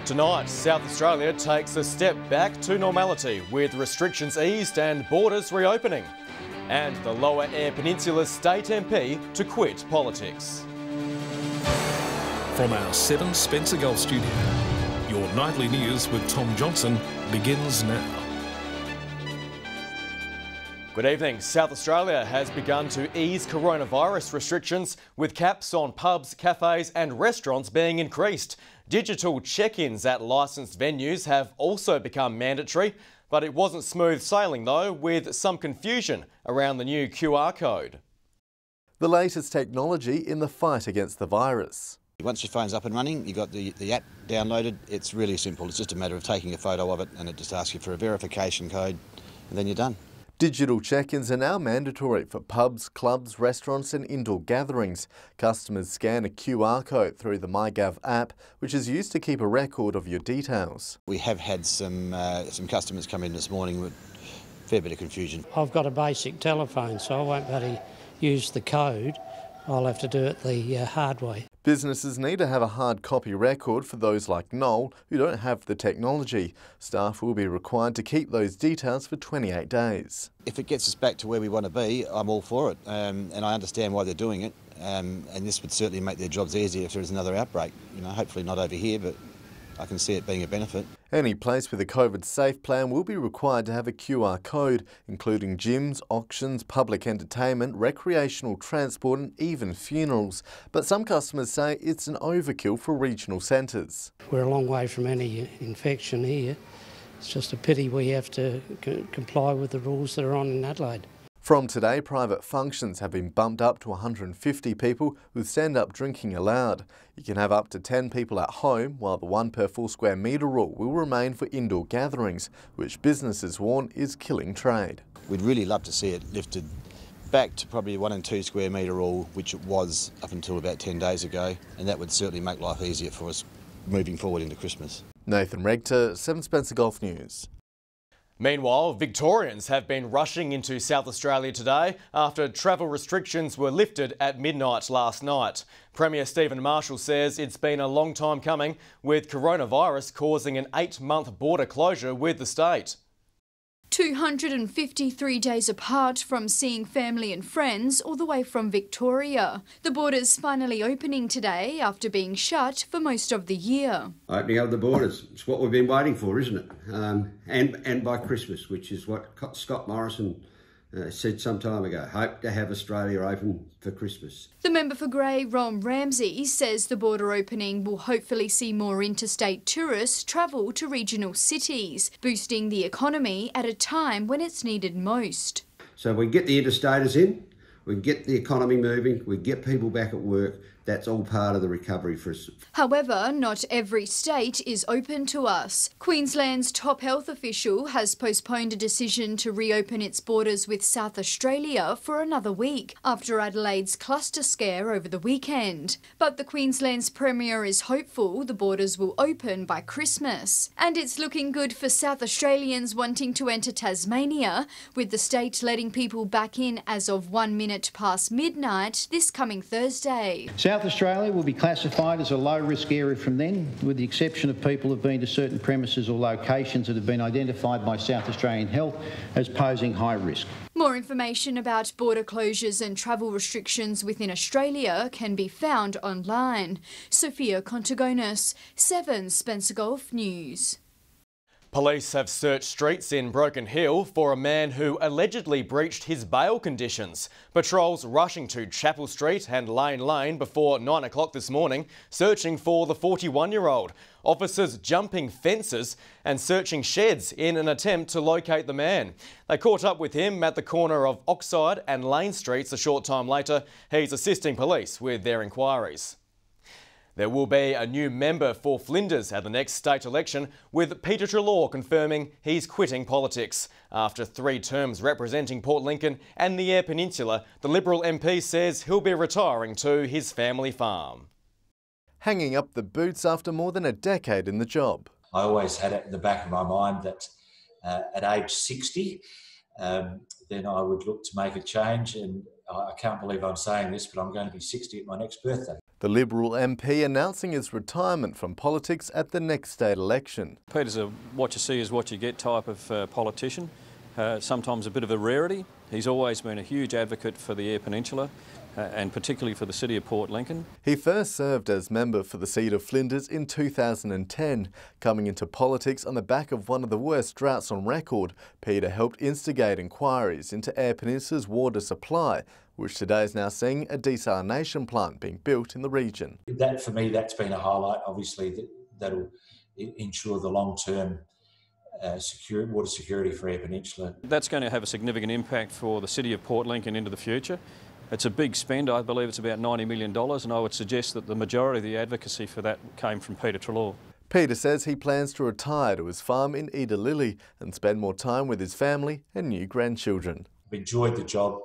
Tonight, South Australia takes a step back to normality with restrictions eased and borders reopening. And the Lower Eyre Peninsula State MP to quit politics. From our 7 Spencer Gulf studio, your nightly news with Tom Johnson begins now. Good evening. South Australia has begun to ease coronavirus restrictions with caps on pubs, cafes and restaurants being increased. Digital check-ins at licensed venues have also become mandatory, but it wasn't smooth sailing though, with some confusion around the new QR code. The latest technology in the fight against the virus. Once your phone's up and running, you've got the app downloaded, it's really simple. It's just a matter of taking a photo of it and it just asks you for a verification code and then you're done. Digital check-ins are now mandatory for pubs, clubs, restaurants and indoor gatherings. Customers scan a QR code through the MyGov app, which is used to keep a record of your details. We have had some customers come in this morning with a fair bit of confusion. I've got a basic telephone, so I won't bloody use the code. I'll have to do it the hard way. Businesses need to have a hard copy record for those like Noel who don't have the technology. Staff will be required to keep those details for 28 days. If it gets us back to where we want to be, I'm all for it, and I understand why they're doing it, and this would certainly make their jobs easier if there is another outbreak. You know, hopefully not over here, but I can see it being a benefit. Any place with a COVID-safe plan will be required to have a QR code, including gyms, auctions, public entertainment, recreational transport and even funerals. But some customers say it's an overkill for regional centres. We're a long way from any infection here. It's just a pity we have to comply with the rules that are on in Adelaide. From today, private functions have been bumped up to 150 people with stand-up drinking allowed. You can have up to 10 people at home, while the 1 per 4 square metre rule will remain for indoor gatherings, which businesses warn is killing trade. We'd really love to see it lifted back to probably 1 and 2 square metre rule, which it was up until about 10 days ago, and that would certainly make life easier for us moving forward into Christmas. Nathan Regter, 7 Spencer Gulf News. Meanwhile, Victorians have been rushing into South Australia today after travel restrictions were lifted at midnight last night. Premier Stephen Marshall says it's been a long time coming, with coronavirus causing an 8-month border closure with the state. 253 days apart from seeing family and friends all the way from Victoria. The border's finally opening today after being shut for most of the year. Opening up the borders, it's what we've been waiting for, isn't it? And by Christmas, which is what Scott Morrison said some time ago, hope to have Australia open for Christmas. The member for Grey, Ron Ramsey, says the border opening will hopefully see more interstate tourists travel to regional cities, boosting the economy at a time when it's needed most. So we get the interstaters in, we get the economy moving, we get people back at work. That's all part of the recovery for us. However, not every state is open to us. Queensland's top health official has postponed a decision to reopen its borders with South Australia for another week after Adelaide's cluster scare over the weekend. But the Queensland's Premier is hopeful the borders will open by Christmas. And it's looking good for South Australians wanting to enter Tasmania, with the state letting people back in as of 1 minute past midnight this coming Thursday. South Australia will be classified as a low-risk area from then, with the exception of people who have been to certain premises or locations that have been identified by South Australian Health as posing high risk. More information about border closures and travel restrictions within Australia can be found online. Sophia Contagonis, 7 Spencer Gulf News. Police have searched streets in Broken Hill for a man who allegedly breached his bail conditions. Patrols rushing to Chapel Street and Lane Lane before 9 o'clock this morning, searching for the 41-year-old. Officers jumping fences and searching sheds in an attempt to locate the man. They caught up with him at the corner of Oxide and Lane Streets a short time later. He's assisting police with their inquiries. There will be a new member for Flinders at the next state election, with Peter Treloar confirming he's quitting politics. After 3 terms representing Port Lincoln and the Eyre Peninsula, the Liberal MP says he'll be retiring to his family farm. Hanging up the boots after more than a decade in the job. I always had it in the back of my mind that at age 60, then I would look to make a change, and I can't believe I'm saying this, but I'm going to be 60 at my next birthday. The Liberal MP announcing his retirement from politics at the next state election. Peter's a what you see is what you get type of politician, sometimes a bit of a rarity. He's always been a huge advocate for the Eyre Peninsula and particularly for the city of Port Lincoln. He first served as member for the seat of Flinders in 2010. Coming into politics on the back of one of the worst droughts on record, Peter helped instigate inquiries into Eyre Peninsula's water supply, which today is now seeing a desalination plant being built in the region. That, for me, that's been a highlight. Obviously, that'll ensure the long-term water security for Eyre Peninsula. That's going to have a significant impact for the city of Port Lincoln into the future. It's a big spend. I believe it's about $90 million, and I would suggest that the majority of the advocacy for that came from Peter Treloar. Peter says he plans to retire to his farm in Eder Lily and spend more time with his family and new grandchildren. I've enjoyed the job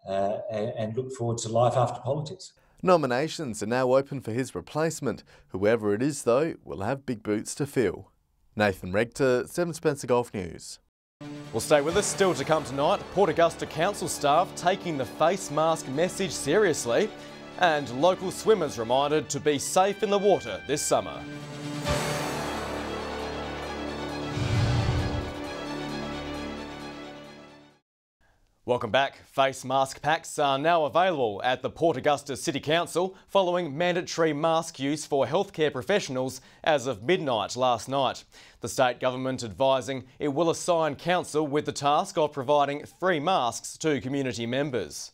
and look forward to life after politics. Nominations are now open for his replacement. Whoever it is, though, will have big boots to fill. Nathan Rector, 7 Spencer Golf News. Well, stay with us. Still to come tonight, Port Augusta Council staff taking the face mask message seriously, and local swimmers reminded to be safe in the water this summer. Welcome back. Face mask packs are now available at the Port Augusta City Council following mandatory mask use for healthcare professionals as of midnight last night. The state government advising it will assign council with the task of providing free masks to community members.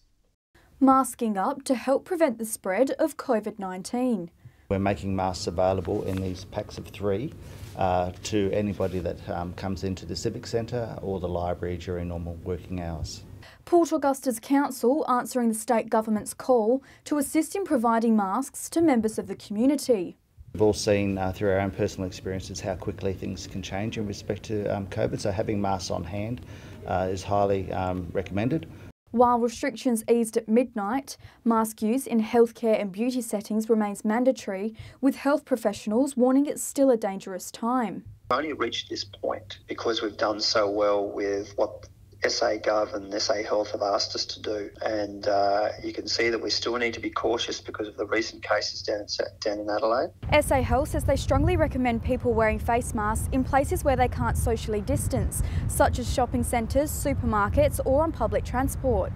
Masking up to help prevent the spread of COVID-19. We're making masks available in these packs of 3 to anybody that comes into the Civic Centre or the library during normal working hours. Port Augusta's council answering the state government's call to assist in providing masks to members of the community. We've all seen through our own personal experiences how quickly things can change in respect to COVID, so having masks on hand is highly recommended. While restrictions eased at midnight, mask use in healthcare and beauty settings remains mandatory, with health professionals warning it's still a dangerous time. We've only reached this point because we've done so well with what SA Gov and SA Health have asked us to do, and you can see that we still need to be cautious because of the recent cases down in Adelaide. SA Health says they strongly recommend people wearing face masks in places where they can't socially distance, such as shopping centres, supermarkets or on public transport.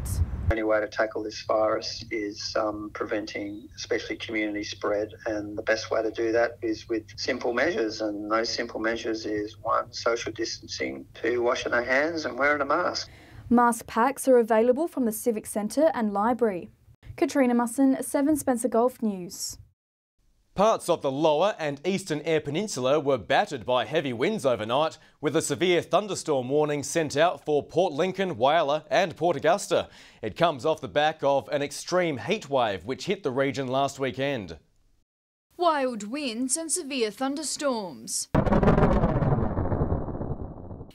The only way to tackle this virus is preventing especially community spread, and the best way to do that is with simple measures, and those simple measures is 1, social distancing, 2, washing our hands and wearing a mask. Mask packs are available from the Civic Centre and Library. Katrina Musson, 7 Spencer Golf News. Parts of the lower and eastern Eyre Peninsula were battered by heavy winds overnight, with a severe thunderstorm warning sent out for Port Lincoln, Whyalla and Port Augusta. It comes off the back of an extreme heat wave which hit the region last weekend. Wild winds and severe thunderstorms.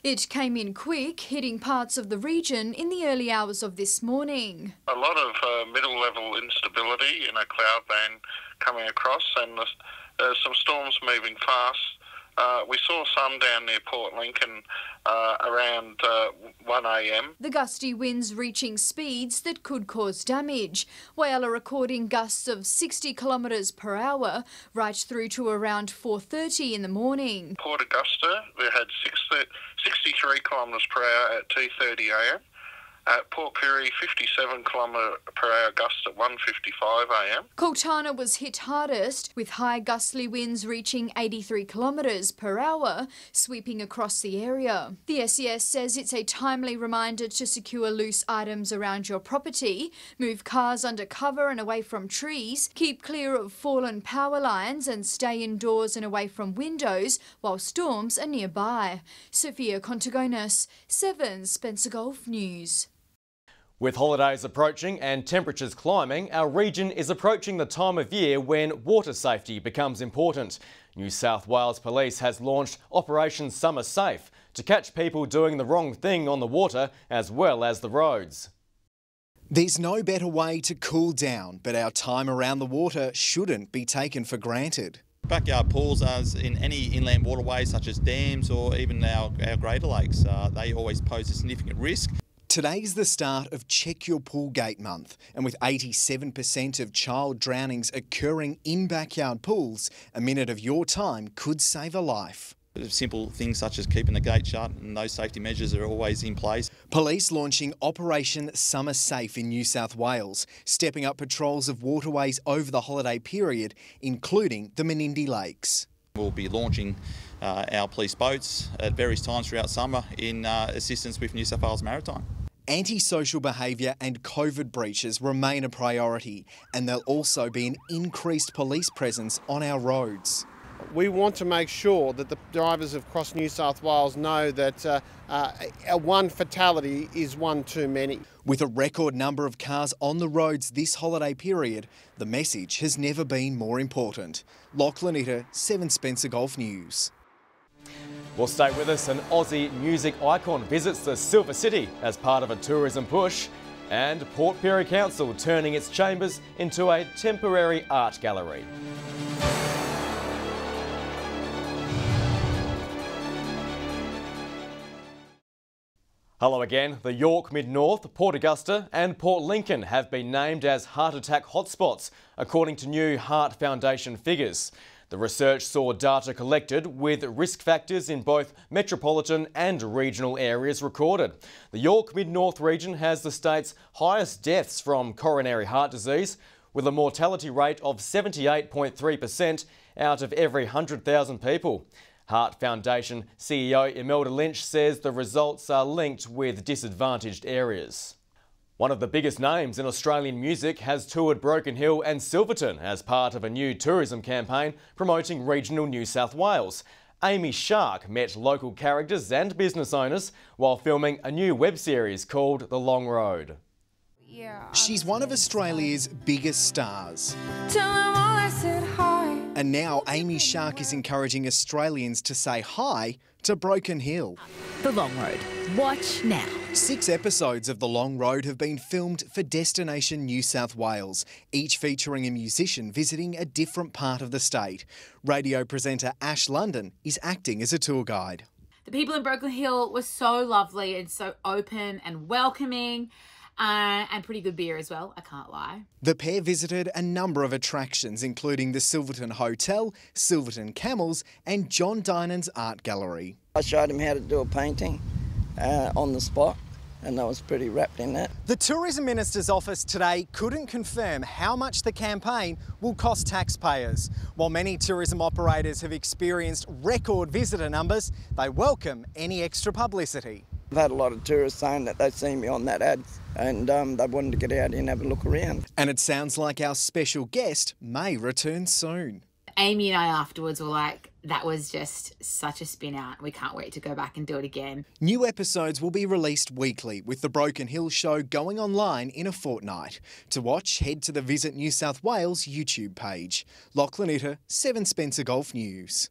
It came in quick, hitting parts of the region in the early hours of this morning. A lot of middle-level instability in a cloud band coming across, and some storms moving fast. We saw some down near Port Lincoln around 1 a.m. The gusty winds reaching speeds that could cause damage. Whyalla recording gusts of 60 kilometres per hour right through to around 4:30 in the morning. Port Augusta, we had 63 kilometres per hour at 2:30 a.m. At Port Pirie, 57 km per hour gusts at 1:55 a.m. Coltana was hit hardest, with high gustly winds reaching 83 kilometres per hour, sweeping across the area. The SES says it's a timely reminder to secure loose items around your property, move cars under cover and away from trees, keep clear of fallen power lines and stay indoors and away from windows while storms are nearby. Sophia Contagonis, 7 Spencer Golf News. With holidays approaching and temperatures climbing, our region is approaching the time of year when water safety becomes important. New South Wales Police has launched Operation Summer Safe to catch people doing the wrong thing on the water as well as the roads. There's no better way to cool down, but our time around the water shouldn't be taken for granted. Backyard pools, as in any inland waterways such as dams or even our greater lakes, they always pose a significant risk. Today's the start of Check Your Pool Gate month, and with 87% of child drownings occurring in backyard pools, a minute of your time could save a life. Simple things such as keeping the gate shut and those safety measures are always in place. Police launching Operation Summer Safe in New South Wales, stepping up patrols of waterways over the holiday period, including the Menindee Lakes. We'll be launching our police boats at various times throughout summer in assistance with New South Wales Maritime. Antisocial behaviour and COVID breaches remain a priority, and there'll also be an increased police presence on our roads. We want to make sure that the drivers across New South Wales know that one fatality is one too many. With a record number of cars on the roads this holiday period, the message has never been more important. Lachlan Itter, 7 Spencer Golf News. Well, stay with us. An Aussie music icon visits the Silver City as part of a tourism push, and Port Pirie Council turning its chambers into a temporary art gallery. Hello again. The York Mid-North, Port Augusta and Port Lincoln have been named as heart attack hotspots, according to new Heart Foundation figures. The research saw data collected with risk factors in both metropolitan and regional areas recorded. The York Mid-North region has the state's highest deaths from coronary heart disease, with a mortality rate of 78.3% out of every 100,000 people. Heart Foundation CEO Imelda Lynch says the results are linked with disadvantaged areas. One of the biggest names in Australian music has toured Broken Hill and Silverton as part of a new tourism campaign promoting regional New South Wales. Amy Shark met local characters and business owners while filming a new web series called The Long Road. She's one of Australia's biggest stars. And now Amy Shark is encouraging Australians to say hi to Broken Hill. The Long Road. Watch now. 6 episodes of The Long Road have been filmed for Destination New South Wales, each featuring a musician visiting a different part of the state. Radio presenter Ash London is acting as a tour guide. The people in Broken Hill were so lovely and so open and welcoming. And pretty good beer as well, I can't lie. The pair visited a number of attractions, including the Silverton Hotel, Silverton Camels and John Dynan's Art Gallery. I showed him how to do a painting on the spot, and I was pretty wrapped in that. The Tourism Minister's office today couldn't confirm how much the campaign will cost taxpayers. While many tourism operators have experienced record visitor numbers, they welcome any extra publicity. I've had a lot of tourists saying that they've seen me on that ad and they wanted to get out here and have a look around. And it sounds like our special guest may return soon. Amy and I afterwards were like, that was just such a spin out. We can't wait to go back and do it again. New episodes will be released weekly, with the Broken Hill show going online in a fortnight. To watch, head to the Visit New South Wales YouTube page. Lachlan Itter, 7 Spencer Golf News.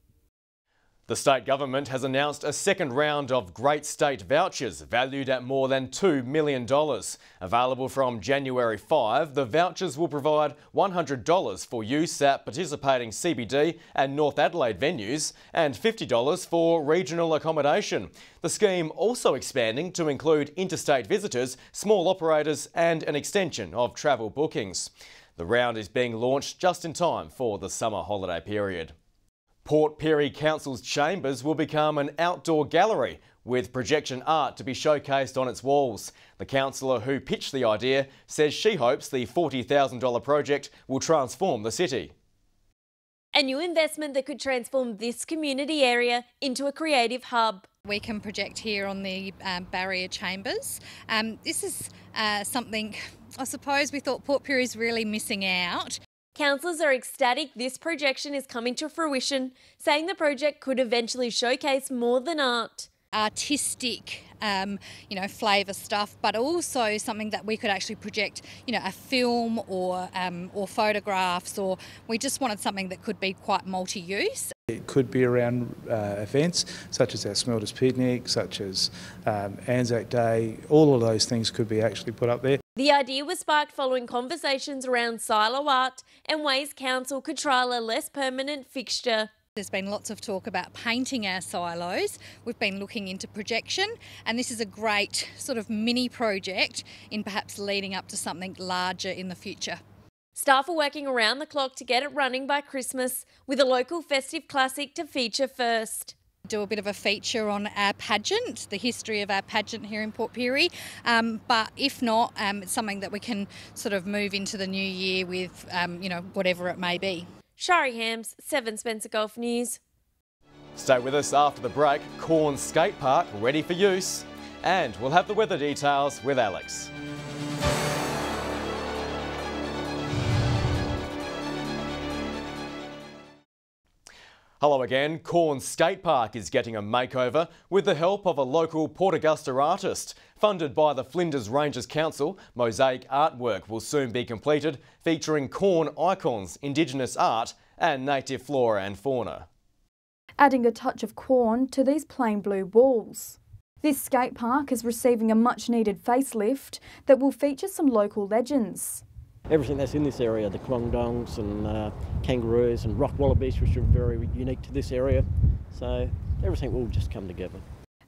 The state government has announced a second round of Great State Vouchers valued at more than $2 million. Available from January 5, the vouchers will provide $100 for use at participating CBD and North Adelaide venues and $50 for regional accommodation. The scheme also expanding to include interstate visitors, small operators and an extension of travel bookings. The round is being launched just in time for the summer holiday period. Port Pirie Council's chambers will become an outdoor gallery with projection art to be showcased on its walls. The councillor who pitched the idea says she hopes the $40,000 project will transform the city. A new investment that could transform this community area into a creative hub. We can project here on the barrier chambers. This is something I suppose we thought Port Pirie is really missing out. Councillors are ecstatic this projection is coming to fruition, saying the project could eventually showcase more than art. Artistic, flavour stuff, but also something that we could actually project, a film or photographs, or we just wanted something that could be quite multi-use. It could be around events such as our Smelters Picnic, such as Anzac Day. All of those things could be actually put up there. The idea was sparked following conversations around silo art and ways council could trial a less permanent fixture. There's been lots of talk about painting our silos. We've been looking into projection, and this is a great sort of mini project in perhaps leading up to something larger in the future. Staff are working around the clock to get it running by Christmas, with a local festive classic to feature first. Do a bit of a feature on our pageant, the history of our pageant here in Port Pirie, but if not, it's something that we can sort of move into the new year with, whatever it may be. Shari Hams, 7 Spencer Golf News. Stay with us after the break. Corn Skate Park ready for use. And we'll have the weather details with Alex. Hello again. Corn Skate Park is getting a makeover with the help of a local Port Augusta artist. Funded by the Flinders Ranges Council, mosaic artwork will soon be completed, featuring corn icons, Indigenous art and native flora and fauna. Adding a touch of corn to these plain blue walls. This skate park is receiving a much needed facelift that will feature some local legends. Everything that's in this area, the quandongs and kangaroos and rock wallabies, which are very unique to this area. So everything will just come together.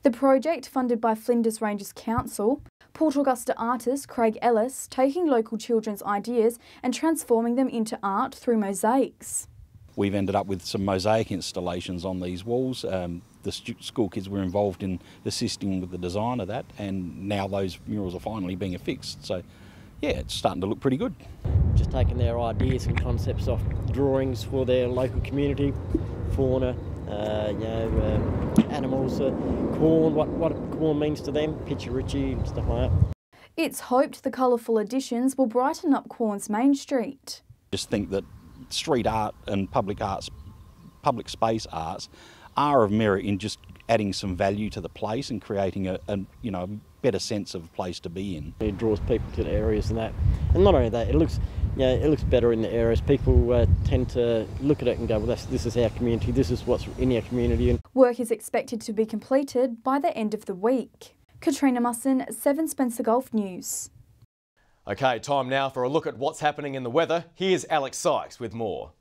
The project, funded by Flinders Ranges Council, Port Augusta artist Craig Ellis taking local children's ideas and transforming them into art through mosaics. We've ended up with some mosaic installations on these walls. The school kids were involved in assisting with the design of that, and now those murals are finally being affixed. So yeah, it's starting to look pretty good. Just taking their ideas and concepts off drawings for their local community, fauna, animals, corn, what corn means to them, Pitcherichi and stuff like that. It's hoped the colourful additions will brighten up Corn's Main Street. Just think that street art and public space arts are of merit in just adding some value to the place and creating a better sense of place to be in. It draws people to the areas and that, and not only that, it looks better in the areas. People tend to look at it and go, well, this is our community, this is what's in our community. Work is expected to be completed by the end of the week. Katrina Musson, 7 Spencer Golf News. Okay, time now for a look at what's happening in the weather. Here's Alex Sykes with more.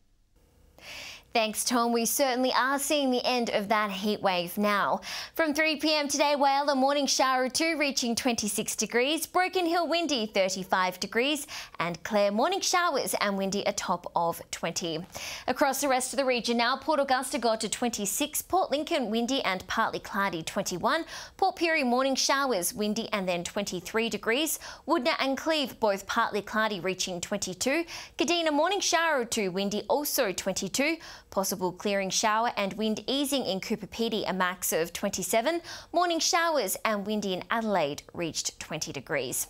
Thanks, Tom. We certainly are seeing the end of that heat wave now. From 3 p.m. today, Whale, a morning shower or two reaching 26 degrees, Broken Hill windy 35 degrees, and Clare morning showers and windy a top of 20. Across the rest of the region now, Port Augusta got to 26, Port Lincoln windy and partly cloudy 21, Port Pirie morning showers windy and then 23 degrees, Woodner and Cleve both partly cloudy reaching 22, Kadina morning shower or two windy also 22, possible clearing shower and wind easing in Cooper Pedy, a max of 27. Morning showers and windy in Adelaide reached 20 degrees.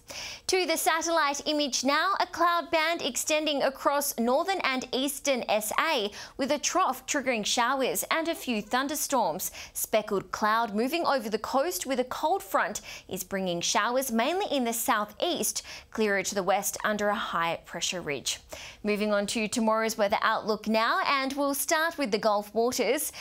To the satellite image now, a cloud band extending across northern and eastern SA with a trough triggering showers and a few thunderstorms. Speckled cloud moving over the coast with a cold front is bringing showers mainly in the southeast, clearer to the west under a high pressure ridge. Moving on to tomorrow's weather outlook now, and we'll start with the Gulf waters.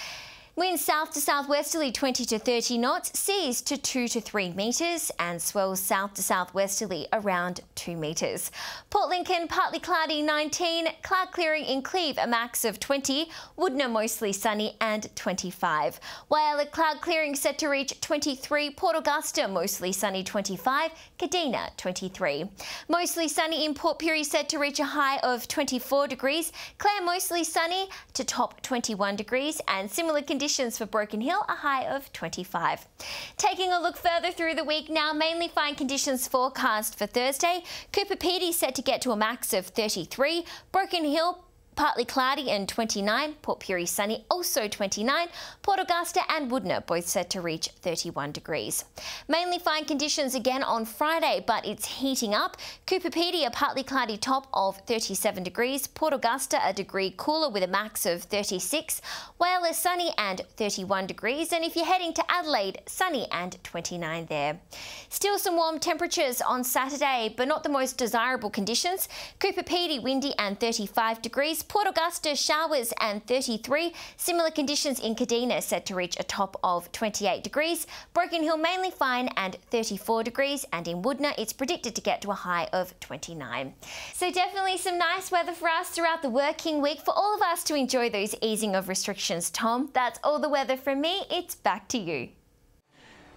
Winds south to southwesterly 20 to 30 knots, seas to 2 to 3 metres, and swells south to southwesterly around 2 metres. Port Lincoln partly cloudy 19, cloud clearing in Cleve a max of 20, Woodner mostly sunny and 25. While a cloud clearing set to reach 23, Port Augusta mostly sunny 25, Kadina 23. Mostly sunny in Port Pirie set to reach a high of 24 degrees, Clare mostly sunny to top 21 degrees, and similar conditions for Broken Hill, a high of 25. Taking a look further through the week now, mainly fine conditions forecast for Thursday. Cooper Pedy set to get to a max of 33. Broken Hill partly cloudy and 29, Port Pirie sunny also 29, Port Augusta and Woodner both set to reach 31 degrees. Mainly fine conditions again on Friday, but it's heating up. Cooper Pedy a partly cloudy top of 37 degrees, Port Augusta a degree cooler with a max of 36, Whale is sunny and 31 degrees, and if you're heading to Adelaide, sunny and 29 there. Still some warm temperatures on Saturday, but not the most desirable conditions. Cooper Pedy windy and 35 degrees, degrees. Port Augusta showers and 33. Similar conditions in Kadina, set to reach a top of 28 degrees. Broken Hill mainly fine and 34 degrees. And in Woodner, it's predicted to get to a high of 29. So definitely some nice weather for us throughout the working week for all of us to enjoy those easing of restrictions. Tom, that's all the weather from me. It's back to you.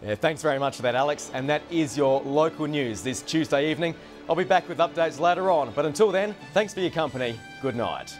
Yeah, thanks very much for that, Alex. And that is your local news this Tuesday evening. I'll be back with updates later on. But until then, thanks for your company. Good night.